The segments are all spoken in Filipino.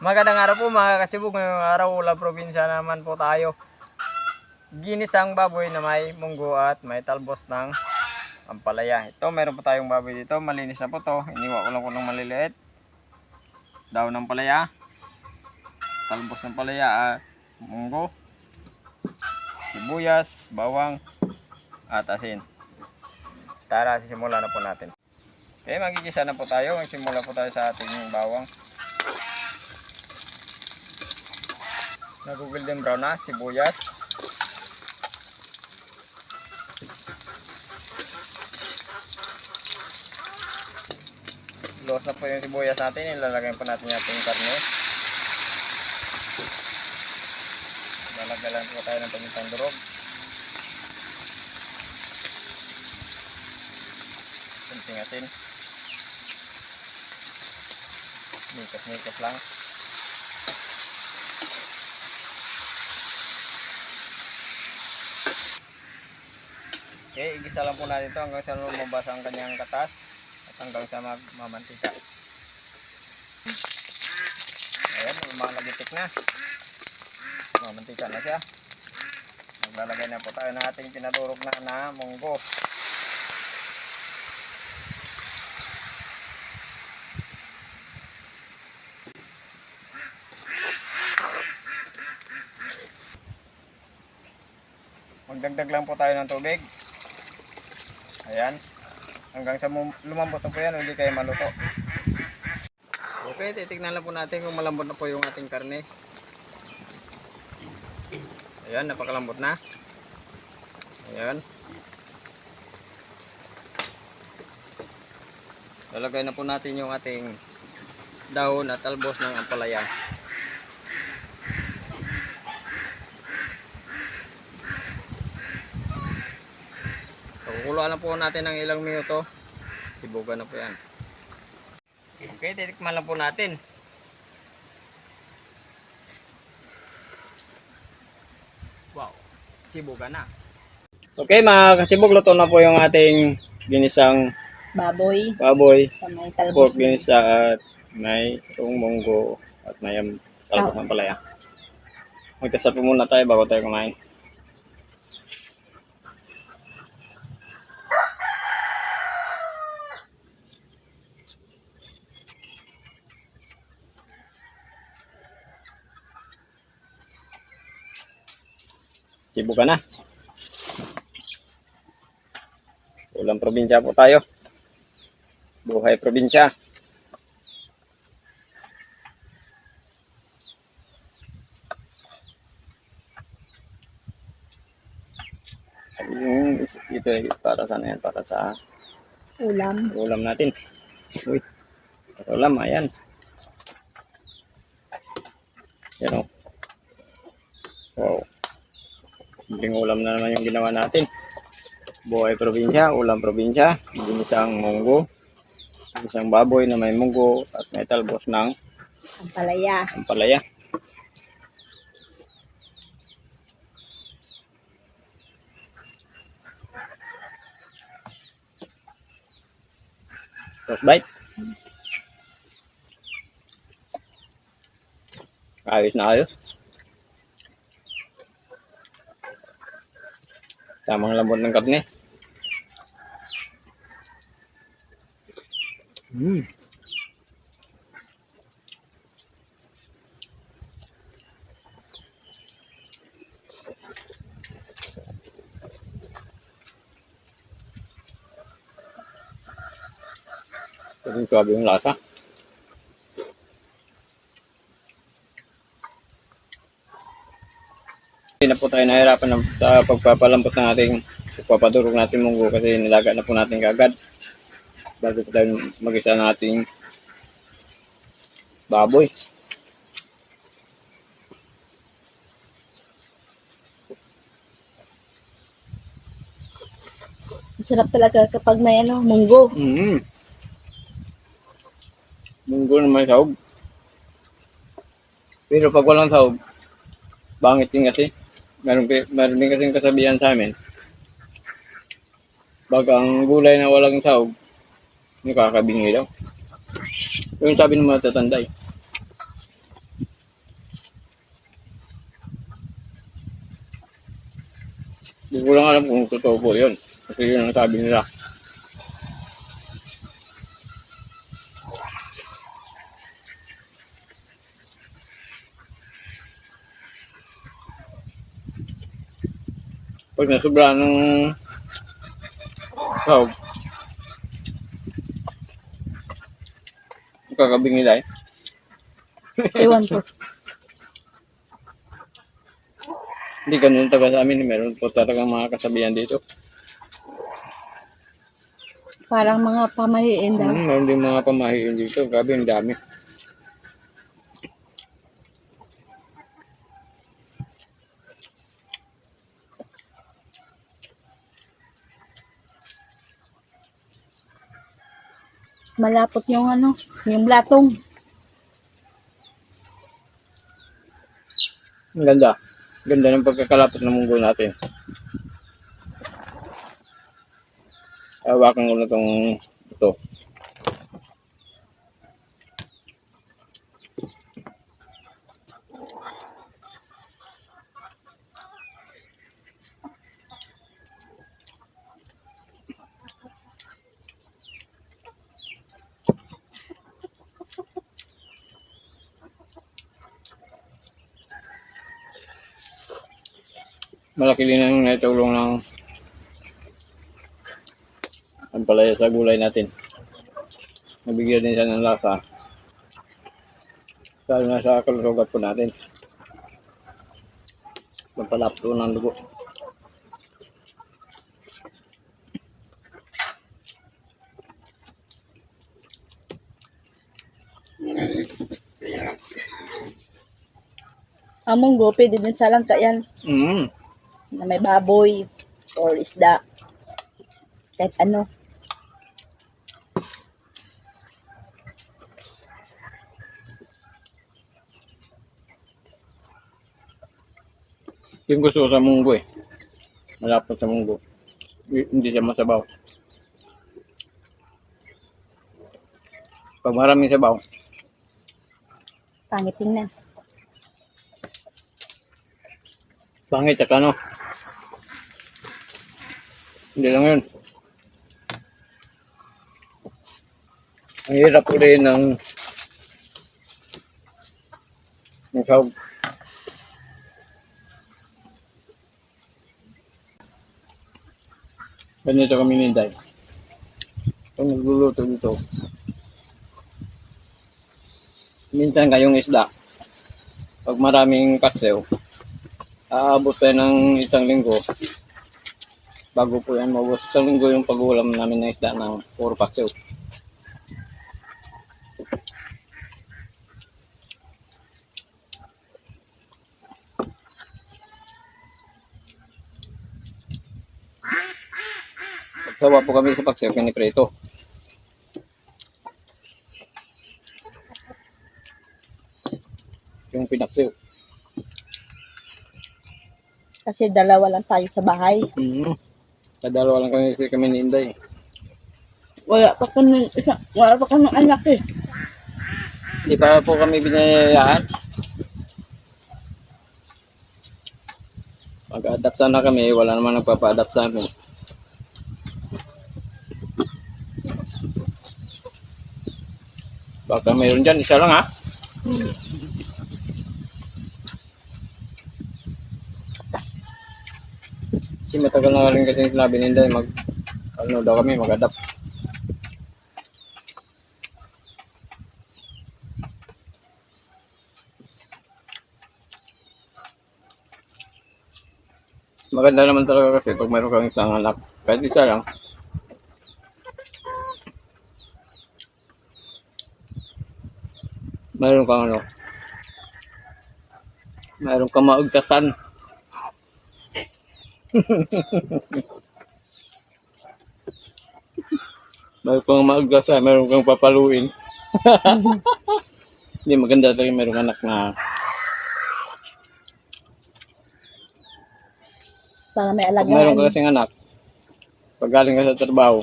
Magandang araw po mga katsibog. Ngayong araw, Ulam Probinsya naman po tayo. Ginisang baboy na may munggo at may talbos ng ampalaya. Ito, meron po tayong baboy dito. Malinis na po to. Iniwa ko lang po ng maliliit. Daw ng palaya. Talbos ng palaya at munggo. Sibuyas, bawang at asin. Tara, sisimula na po natin. Okay, magigisa na po tayo. Magsimula po tayo sa ating bawang. Nag-golden brown na, sibuyas. Luwas na po yung sibuyas natin. Ilalagay po natin yung ating karne. Lalagalan po tayo ng pamintang durog. Kunting asin. Mikas-mikas lang. Okay, igisa lang po natin ito hanggang sa lumabas ang kanyang katas at hanggang sa magmamantika. Ayan, lumalagitik na. Mamantika na siya. Maglalagay na po tayo ng ating pinadurog na munggo. Magdagdag lang po tayo ng tubig. Ayan. Hanggang sa lumambot na po yan, hindi kayo maluto. Okay, titignan lang po natin kung malambot na po yung ating karne. Ayan, napakalambot na. Ayan. Lalagay na po natin yung ating dahon at talbos ng ampalaya. Kukuluan na po natin ng ilang minuto. Sibugan na po yan. Okay, titikman lang po natin. Wow, sibugan na. Okay mga kasibog, luto na po yung ating ginisang baboy sa may pork talbos ginisa at may munggo at may talbos ng palaya. Magtasa po muna tayo bago tayo kumain. Sibukan na. Ulam probinsya po tayo. Buhay probinsya. Ito ay para sa yan, para sa ulam natin. Uy. Ulam, ayan. Yan o. Wow. Muling ulam na naman yung ginawa natin. Buhay probinsya, ulam probinsya, ginisang munggo, ginisang baboy na may munggo at may talbos ng ampalaya. First bite. Ayos na ayos. Tamang lambot ng karne. Yung grabe yung lasa. Hindi na po tayo nahirapan sa pagpapalambot ng ating pagpapadurog natin munggo kasi nilaga na po natin kagad bago po tayo mag-isa ng ating baboy. Masarap talaga kapag may munggo. Munggo na may sahog. Pero pag walang sahog, bangit din kasi. Meron din kasing kasabihan sa amin. Bagang gulay na walang sahog, nakakabingi daw. Yung sabi ng mga tatanday. Hindi ko lang alam kung totoo po yun. Kasi yun ang sabi nila. Pag nasobra ng sahog, kakabing nila eh. Ewan ko. Hindi ganun taga sa amin. Meron po talagang mga kasabihan dito. Parang mga pamahiin daw. Meron din mga pamahiin dito. Grabe, ang dami. Malapot yung ano, yung blatong. Ang ganda. Ganda ng pagkakalapot ng munggo natin. Hawakan ko na itong ito. Malaki din ang naitulong ng ampalaya sa gulay natin. Nabigyan din siya ng lasa. Lalo na sa kalusugan po natin. Magpalapto ng dugo. Ang munggo, pwede din sa langka yan. Mm. Na may baboy or isda. Kahit ano. Yung gusto ko sa munggo eh. Malapot sa munggo. Hindi siya masabaw. Pag maraming sabaw, Pangit tingnan. pangit at ano. Hindi lang yun. Ang hirap po rin ng sahog. Ganito kami ni Day. Kung nagluluto dito, minsan kayong isda, pag maraming katsew, aabot tayo ng isang linggo. Bago po yan maubos. Isang linggo yung pag-ulam namin ng isda ng puro katsew. Sawa po kami sa paksiw, kiniprito. Yung pinaksiw. Kasi dalawa lang tayo sa bahay. Kadalawa lang kami ni Inday. Wala pa kami anak eh. Hindi pa po kami binayayaan. Mag-adapt sana kami, wala naman nagpapa-adapt sa amin. Baka mayroon dyan, isa lang ha. Kasi matagal na rin kasi sinabi ni Inday, ano daw kami, mag-adapt. Maganda naman talaga kasi pag mayroon kang isang anak, kahit isa lang, mayroon kang ano, mayroon kang maugtasan. Mayroon kang maugtasan, mayroon kang papaluin. Hindi maganda talaga mayroong anak na Para may pag mayroon alagaan. ka kasing anak, pag galing ka sa trabaho,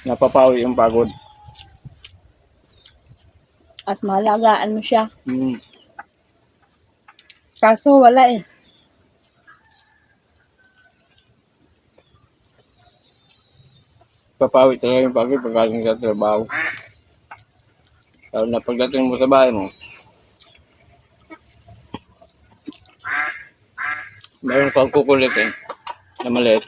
napapawi yung pagod. At maalagaan mo siya. Mm. Kaso wala eh. Papawit talaga yung pagod pagkaling sa trabaho. Lalo na pagdating mo sa bahay mo, meron kang kukulitin na maliit.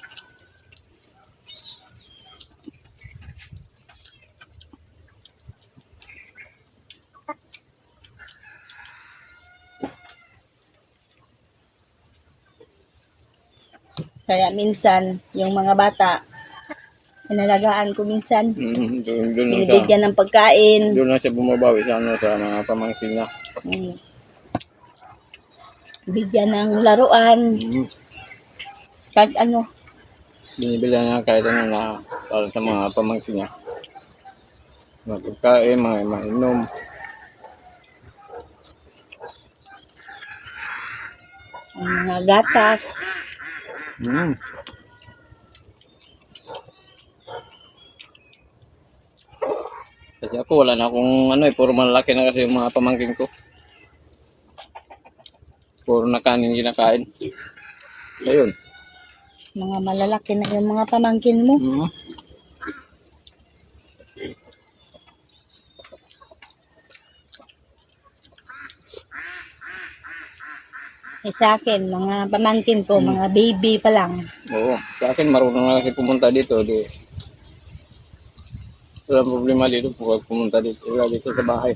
Kaya minsan, yung mga bata, inalagaan ko minsan. Doon Binibigyan ng pagkain. na siya bumabawi sa ano sa mga pamangkin niya. Mm. Bigyan ng laruan. Kahit ano. Binibilan niya kahit ano na para sa mga pamangkin niya. Mga pagkain, mga mainom. Ang mga gatas. Kasi ako wala na akong ano puro malaki na kasi yung mga pamangkin ko. Puro na kanin kinakain. Ayun. Mga malalaki na yung mga pamangkin mo. Sa akin, mga pamangkin ko, mga baby pa lang. Oo. Sa akin marunong na kasi pumunta dito. Di, walang problema dito pag pumunta dito. Wala dito sa bahay.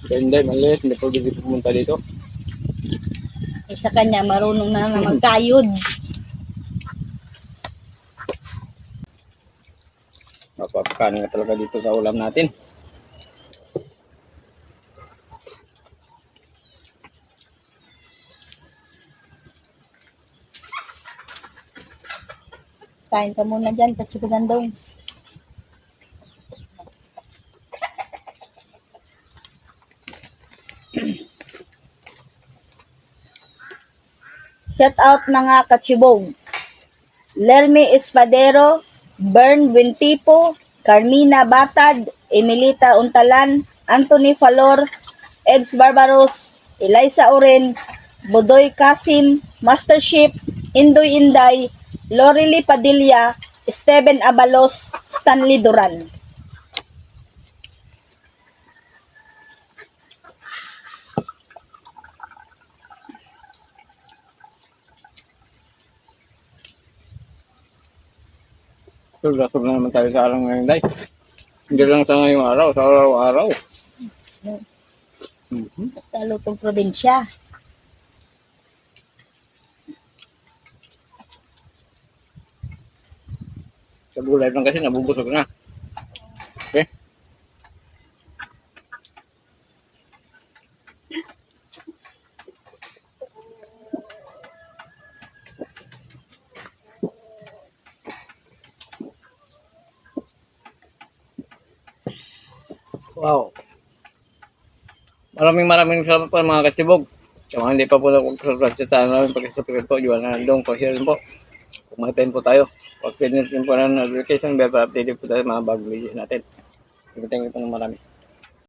Kaya hindi, maliit. Hindi pwede pumunta dito. Sa kanya, marunong na magkayod. Mapapakanin na talaga dito sa ulam natin. Kain ka muna dyan, Katsipagandong. Shout out mga Katsibong. Lermy Espadero, Bern Buentipo, Carmina Batad, Emilita Untalan, Anthony Falor, Ebs Barbaros, Eliza Oren, Bodoy Kasim, Mastership, Indoy Inday, Lorely Padilla, Steven Abalos, Stanley Duran. Lasog na naman tayo sa araw ngayon, Day. Hindi lang sa ngayong araw, sa araw-araw. Basta lutong probinsya. Sa gulay lang kasi nabubusog na. Okay? Wow. Maraming salamat po mga katsibog. Sa mga hindi pa po nag-subscribe sa channel namin, pag-subscribe po, Juan Nandong, pa-share po. Kung may time po tayo, pag-finish din po ng notification, bell para update po tayo sa mga bagong video natin. Thank you po ng marami.